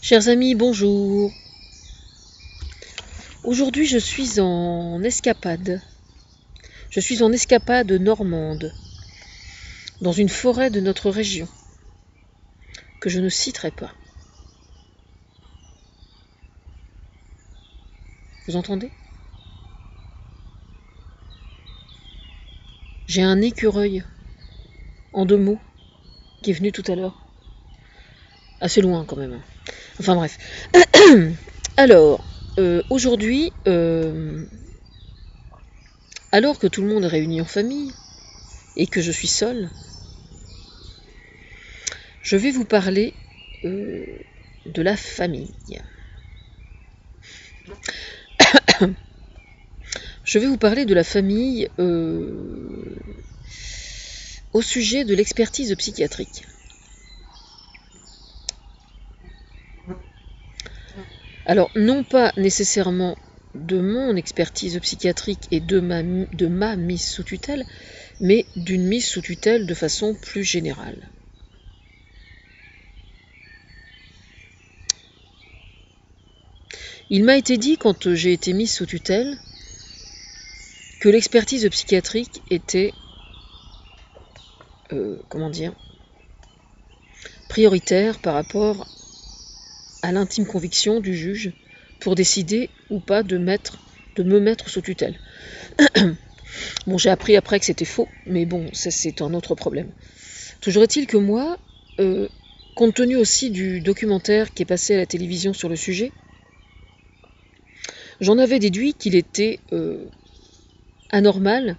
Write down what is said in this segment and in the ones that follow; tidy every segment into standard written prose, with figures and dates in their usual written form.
Chers amis, bonjour. Aujourd'hui, je suis en escapade. Je suis en escapade normande, dans une forêt de notre région, que je ne citerai pas. Vous entendez? J'ai un écureuil, en 2 mots, qui est venu tout à l'heure. Assez loin quand même. Enfin bref. Alors, aujourd'hui, alors que tout le monde est réuni en famille, et que je suis seule, je vais vous parler de la famille. Je vais vous parler de la famille au sujet de l'expertise psychiatrique. Alors, non pas nécessairement de mon expertise psychiatrique et de ma mise sous tutelle, mais d'une mise sous tutelle de façon plus générale. Il m'a été dit, quand j'ai été mise sous tutelle, que l'expertise psychiatrique était, prioritaire par rapport à l'intime conviction du juge pour décider ou pas de me mettre sous tutelle. Bon, j'ai appris après que c'était faux, mais bon, ça c'est un autre problème. Toujours est-il que moi, compte tenu aussi du documentaire qui est passé à la télévision sur le sujet, j'en avais déduit qu'il était anormal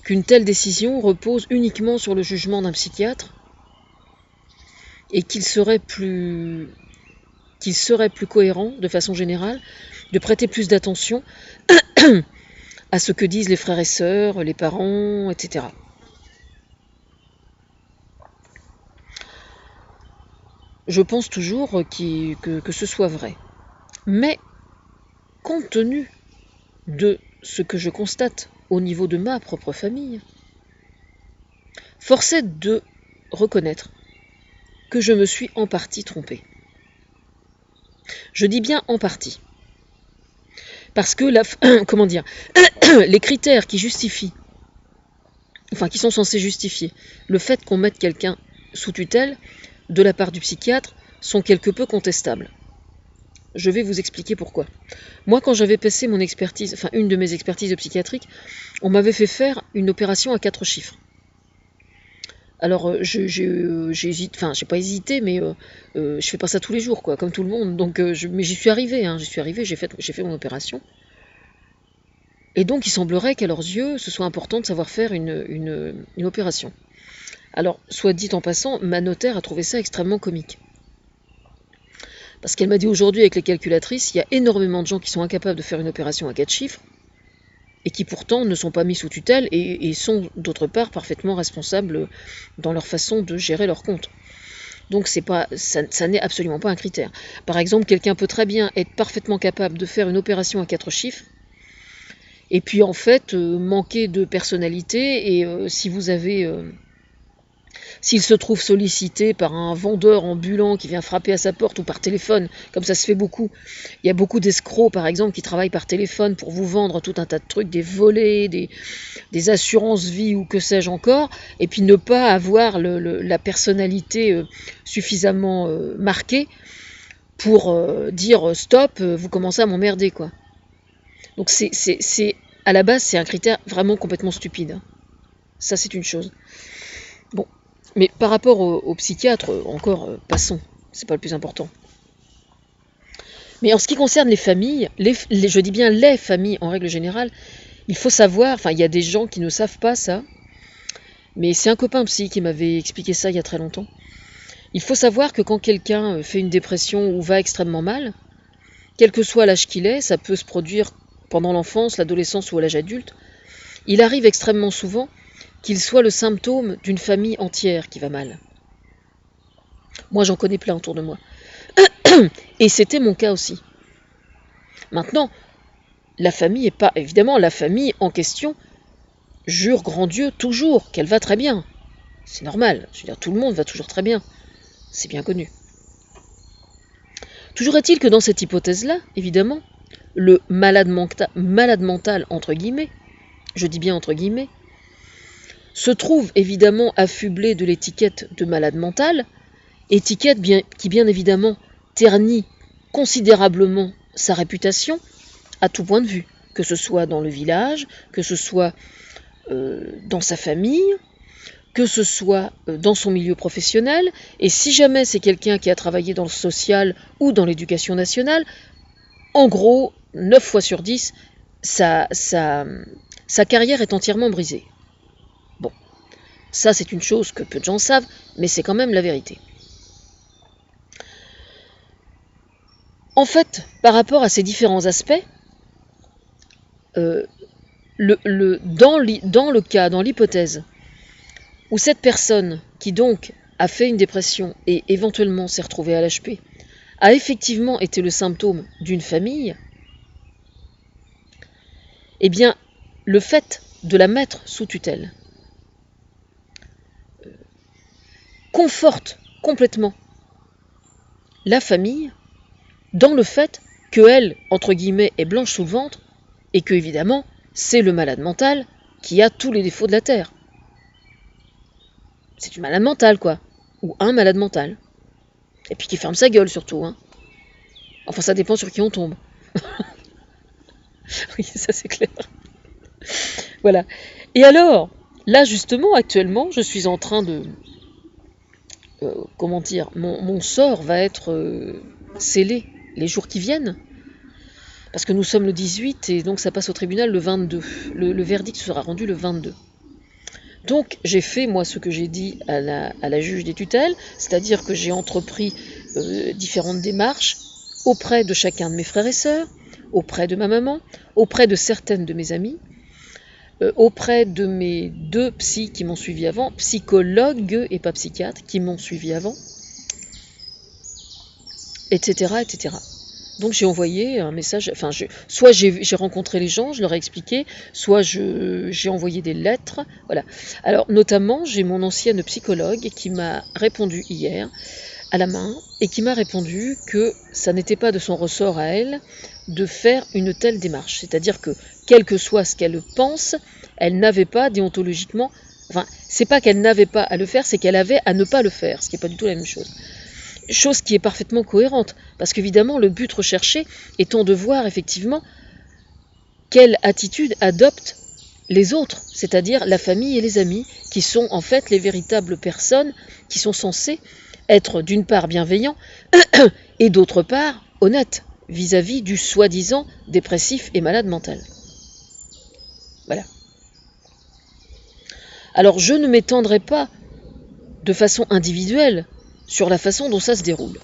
qu'une telle décision repose uniquement sur le jugement d'un psychiatre et qu'il serait plus cohérent, de façon générale, de prêter plus d'attention à ce que disent les frères et sœurs, les parents, etc. Je pense toujours que ce soit vrai. Mais, compte tenu de ce que je constate au niveau de ma propre famille, force est de reconnaître que je me suis en partie trompée. Je dis bien en partie. Parce que les critères qui justifient, qui sont censés justifier le fait qu'on mette quelqu'un sous tutelle de la part du psychiatre sont quelque peu contestables. Je vais vous expliquer pourquoi. Moi, quand j'avais passé mon expertise, une de mes expertises psychiatriques, on m'avait fait faire une opération à 4 chiffres. Alors, j'ai pas hésité, mais je fais pas ça tous les jours, quoi, comme tout le monde. Donc, mais j'y suis arrivée, j'ai fait mon opération. Et donc, il semblerait qu'à leurs yeux, ce soit important de savoir faire une opération. Alors, soit dit en passant, ma notaire a trouvé ça extrêmement comique. Parce qu'elle m'a dit aujourd'hui, avec les calculatrices, il y a énormément de gens qui sont incapables de faire une opération à 4 chiffres, et qui pourtant ne sont pas mis sous tutelle et sont d'autre part parfaitement responsables dans leur façon de gérer leur compte. Donc ça n'est absolument pas un critère. Par exemple, quelqu'un peut très bien être parfaitement capable de faire une opération à 4 chiffres, et puis en fait manquer de personnalité, et s'il se trouve sollicité par un vendeur ambulant qui vient frapper à sa porte ou par téléphone, comme ça se fait beaucoup. Il y a beaucoup d'escrocs, par exemple, qui travaillent par téléphone pour vous vendre tout un tas de trucs, des volets, des assurances vie ou que sais-je encore, et puis ne pas avoir la personnalité suffisamment marquée pour dire stop, vous commencez à m'emmerder, quoi. Donc à la base, c'est un critère vraiment complètement stupide. Ça, c'est une chose. Bon. Mais par rapport au psychiatre, encore, passons, c'est pas le plus important. Mais en ce qui concerne les familles, je dis bien les familles en règle générale, il faut savoir, il y a des gens qui ne savent pas ça, mais c'est un copain psy qui m'avait expliqué ça il y a très longtemps. Il faut savoir que quand quelqu'un fait une dépression ou va extrêmement mal, quel que soit l'âge qu'il est, ça peut se produire pendant l'enfance, l'adolescence ou à l'âge adulte, il arrive extrêmement souvent qu'il soit le symptôme d'une famille entière qui va mal. Moi, j'en connais plein autour de moi. Et c'était mon cas aussi. Maintenant, la famille en question jure grand Dieu toujours qu'elle va très bien. C'est normal, je veux dire, tout le monde va toujours très bien. C'est bien connu. Toujours est-il que dans cette hypothèse-là, évidemment, le malade mental, entre guillemets, je dis bien entre guillemets, se trouve évidemment affublé de l'étiquette de malade mental, étiquette qui bien évidemment ternit considérablement sa réputation à tout point de vue, que ce soit dans le village, que ce soit dans sa famille, que ce soit dans son milieu professionnel, et si jamais c'est quelqu'un qui a travaillé dans le social ou dans l'éducation nationale, en gros, 9 fois sur 10, sa carrière est entièrement brisée. Bon, ça c'est une chose que peu de gens savent, mais c'est quand même la vérité. En fait, par rapport à ces différents aspects, dans l'hypothèse où cette personne qui donc a fait une dépression et éventuellement s'est retrouvée à l'HP, a effectivement été le symptôme d'une famille, eh bien, le fait de la mettre sous tutelle conforte complètement la famille dans le fait qu'elle, entre guillemets, est blanche sous le ventre et que, évidemment, c'est le malade mental qui a tous les défauts de la Terre. C'est une malade mentale, quoi. Ou un malade mental. Et puis qui ferme sa gueule, surtout. Hein. Enfin, ça dépend sur qui on tombe. Oui, ça c'est clair. Voilà. Et alors, là, justement, actuellement, je suis en train de... comment dire, mon sort va être scellé les jours qui viennent. Parce que nous sommes le 18 et donc ça passe au tribunal le 22. Le verdict sera rendu le 22. Donc j'ai fait, moi, ce que j'ai dit à la juge des tutelles, c'est-à-dire que j'ai entrepris différentes démarches auprès de chacun de mes frères et sœurs, auprès de ma maman, auprès de certaines de mes amies, auprès de mes 2 psys qui m'ont suivi avant, psychologues et pas psychiatres qui m'ont suivi avant, etc., etc. Donc j'ai envoyé un message, enfin soit j'ai rencontré les gens, je leur ai expliqué, soit j'ai envoyé des lettres, voilà. Alors notamment j'ai mon ancienne psychologue qui m'a répondu hier à la main et qui m'a répondu que ça n'était pas de son ressort à elle de faire une telle démarche, c'est-à-dire que quel que soit ce qu'elle pense, elle n'avait pas déontologiquement, enfin c'est pas qu'elle n'avait pas à le faire, c'est qu'elle avait à ne pas le faire, ce qui n'est pas du tout la même chose. Chose qui est parfaitement cohérente, parce qu'évidemment le but recherché étant de voir effectivement quelle attitude adoptent les autres, c'est-à-dire la famille et les amis, qui sont en fait les véritables personnes qui sont censées être d'une part bienveillants et d'autre part honnêtes vis-à-vis du soi-disant dépressif et malade mental. Voilà. Alors je ne m'étendrai pas de façon individuelle sur la façon dont ça se déroule.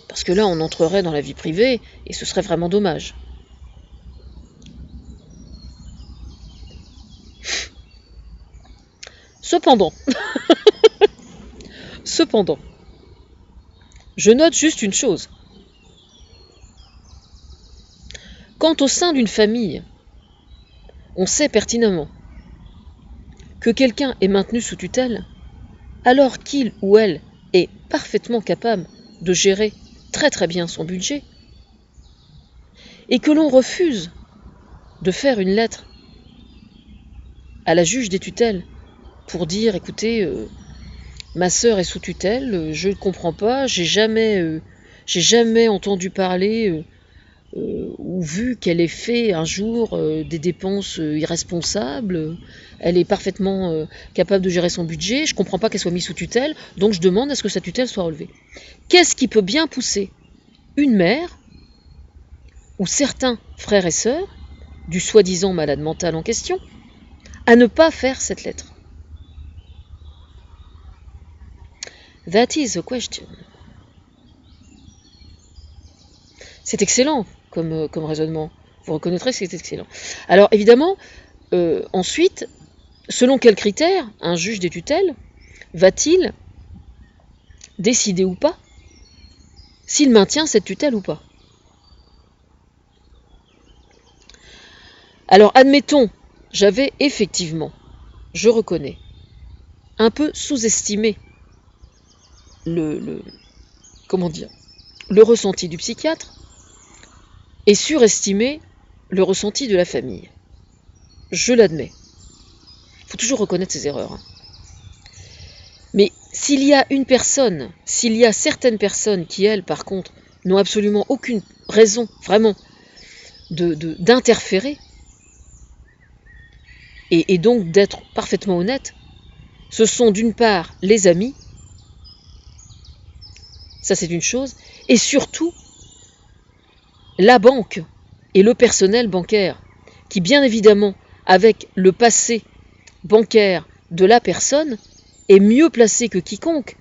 Parce que là, on entrerait dans la vie privée, et ce serait vraiment dommage. Cependant, je note juste une chose. Quand au sein d'une famille, on sait pertinemment que quelqu'un est maintenu sous tutelle, alors qu'il ou elle est parfaitement capable de gérer très très bien son budget, et que l'on refuse de faire une lettre à la juge des tutelles pour dire, écoutez, ma sœur est sous tutelle, je ne comprends pas, j'ai jamais entendu parler ou vu qu'elle ait fait un jour des dépenses irresponsables, elle est parfaitement capable de gérer son budget, je ne comprends pas qu'elle soit mise sous tutelle, donc je demande à ce que sa tutelle soit relevée. Qu'est-ce qui peut bien pousser une mère ou certains frères et sœurs du soi-disant malade mental en question à ne pas faire cette lettre? That is the question. C'est excellent comme raisonnement. Vous reconnaîtrez que c'est excellent. Alors évidemment, ensuite, selon quels critères un juge des tutelles va-t-il décider ou pas s'il maintient cette tutelle ou pas? Alors admettons, j'avais effectivement, je reconnais, un peu sous-estimé comment dire, le ressenti du psychiatre et surestimer le ressenti de la famille. Je l'admets. Il faut toujours reconnaître ses erreurs. Hein. Mais s'il y a certaines personnes qui, elles, par contre, n'ont absolument aucune raison, vraiment, d'interférer, et donc d'être parfaitement honnête, ce sont d'une part les amis, ça c'est une chose, et surtout la banque et le personnel bancaire, qui bien évidemment, avec le passé bancaire de la personne, est mieux placé que quiconque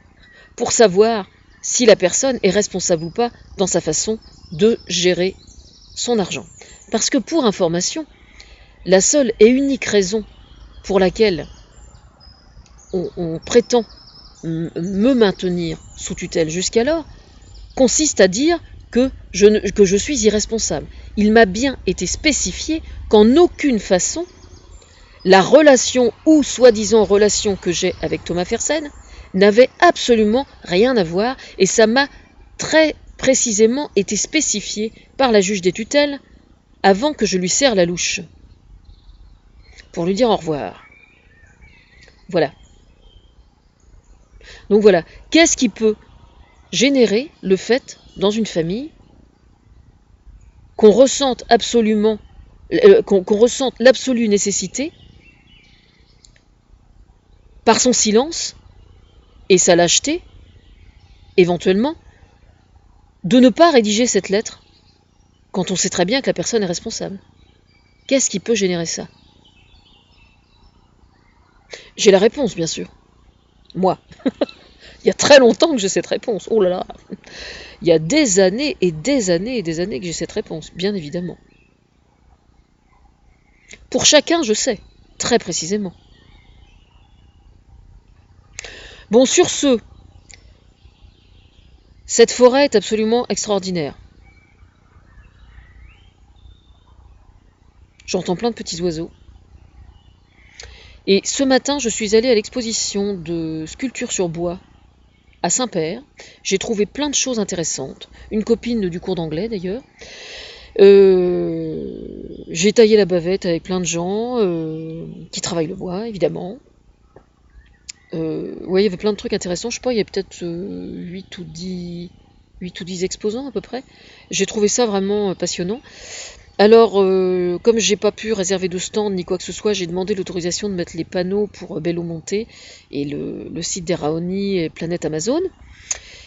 pour savoir si la personne est responsable ou pas dans sa façon de gérer son argent. Parce que pour information, la seule et unique raison pour laquelle on prétend me maintenir sous tutelle jusqu'alors consiste à dire que je suis irresponsable. Il m'a bien été spécifié qu'en aucune façon la relation ou soi-disant relation que j'ai avec Thomas Fersen n'avait absolument rien à voir, et ça m'a très précisément été spécifié par la juge des tutelles avant que je lui serre la louche, pour lui dire au revoir. Voilà. Donc voilà, qu'est-ce qui peut générer le fait, dans une famille, qu'on ressente absolument, qu'on ressente l'absolue nécessité, par son silence et sa lâcheté, éventuellement, de ne pas rédiger cette lettre quand on sait très bien que la personne est responsable. Qu'est-ce qui peut générer ça? J'ai la réponse, bien sûr. Moi. Il y a très longtemps que j'ai cette réponse. Oh là là. Il y a des années et des années et des années que j'ai cette réponse, bien évidemment. Pour chacun, je sais, très précisément. Bon, sur ce, cette forêt est absolument extraordinaire. J'entends plein de petits oiseaux. Et ce matin, je suis allée à l'exposition de sculpture sur bois à Saint-Père. J'ai trouvé plein de choses intéressantes. Une copine du cours d'anglais, d'ailleurs. J'ai taillé la bavette avec plein de gens qui travaillent le bois, évidemment. Ouais, il y avait plein de trucs intéressants. Je sais pas, il y a peut-être 8 ou 10 exposants à peu près. J'ai trouvé ça vraiment passionnant. Alors, comme j'ai pas pu réserver de stand ni quoi que ce soit, j'ai demandé l'autorisation de mettre les panneaux pour Belo Monte et le site des Raoni et Planète Amazon.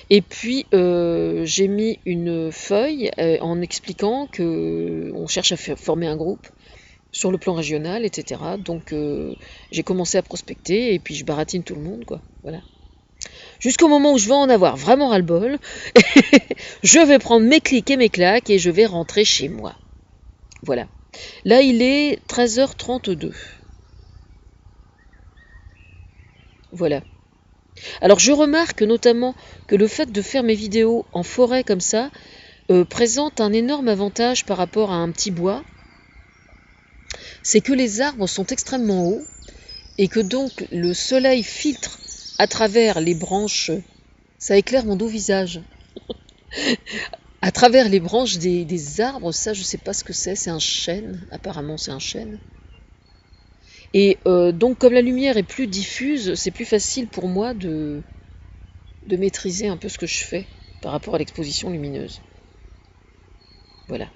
Et puis, j'ai mis une feuille en expliquant qu'on cherche à former un groupe sur le plan régional, etc. Donc, j'ai commencé à prospecter et puis je baratine tout le monde, quoi. Voilà. Jusqu'au moment où je vais en avoir vraiment ras-le-bol, je vais prendre mes clics et mes claques et je vais rentrer chez moi. Voilà. Là, il est 13h32. Voilà. Alors, je remarque notamment que le fait de faire mes vidéos en forêt comme ça présente un énorme avantage par rapport à un petit bois. C'est que les arbres sont extrêmement hauts et que donc le soleil filtre à travers les branches. Ça éclaire mon doux visage. À travers les branches des arbres, ça je sais pas ce que c'est un chêne, apparemment c'est un chêne. Et donc comme la lumière est plus diffuse, c'est plus facile pour moi de maîtriser un peu ce que je fais par rapport à l'exposition lumineuse. Voilà.